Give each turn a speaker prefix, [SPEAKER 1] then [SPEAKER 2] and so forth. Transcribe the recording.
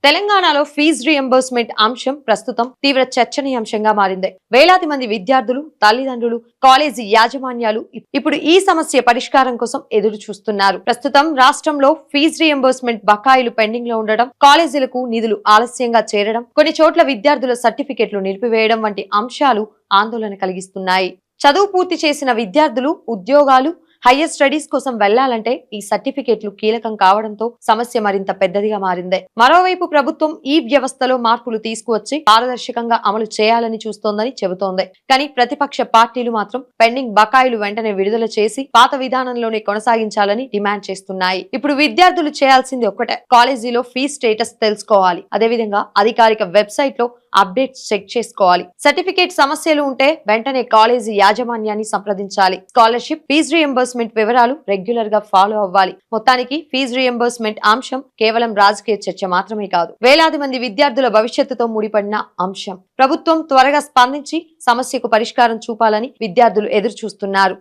[SPEAKER 1] తెలంగాణలో fee reimbursement అంశం ప్రస్తుతం తీవ్ర చర్చనీయాంశంగా మారింది. వేలాది మంది విద్యార్థులు, తల్లిదండ్రులు, కాలేజీ యాజమాన్యాలు ఇప్పుడు ఈ సమస్య పరిష్కారం కోసం ఎదురు చూస్తున్నారు. ప్రస్తుతం రాష్ట్రంలో ఫీజు రీఎంబర్స్మెంట్ బకాయిలు పెండింగ్ లో ఉండడం, కాలేజీలకు నిధులు ఆలస్యంగా చేరడం, కొన్ని చోట్ల విద్యార్థుల సర్టిఫికెట్లు నిలిపివేయడం వంటి అంశాలు ఆందోళన కలిగిస్తున్నాయి. చదువు పూర్తి చేసిన విద్యార్థులు ఉద్యోగాలు, హయ్యర్ స్టడీస్ కోసం వెళ్లాలంటే ఈ సర్టిఫికెట్లు కీలకం కావడంతో సమస్య మరింత పెద్దదిగా మారింది. మరోవైపు ప్రభుత్వం ఈ వ్యవస్థలో మార్పులు తీసుకువచ్చి పారదర్శకంగా అమలు చేయాలని చూస్తోందని చెబుతోంది. కానీ ప్రతిపక్ష పార్టీలు మాత్రం పెండింగ్ బకాయిలు వెంటనే విడుదల చేసి పాత విధానంలోనే కొనసాగించాలని డిమాండ్ చేస్తున్నాయి. ఇప్పుడు విద్యార్థులు చేయాల్సింది ఒక్కటే, కాలేజీలో ఫీజు స్టేటస్ తెలుసుకోవాలి. అదేవిధంగా అధికారిక వెబ్సైట్ లో అప్డేట్స్ చెక్ చేసుకోవాలి. సర్టిఫికేట్ సమస్యలు ఉంటే వెంటనే కాలేజీ యాజమాన్యాన్ని సంప్రదించాలి. స్కాలర్షిప్, ఫీజు రీఎంబర్స్మెంట్ వివరాలు రెగ్యులర్ గా ఫాలో అవ్వాలి. మొత్తానికి ఫీజు రీఎంబర్స్మెంట్ అంశం కేవలం రాజకీయ చర్చ మాత్రమే కాదు, వేలాది మంది విద్యార్థుల భవిష్యత్తుతో ముడిపడిన అంశం. ప్రభుత్వం త్వరగా స్పందించి సమస్యకు పరిష్కారం చూపాలని విద్యార్థులు ఎదురు చూస్తున్నారు.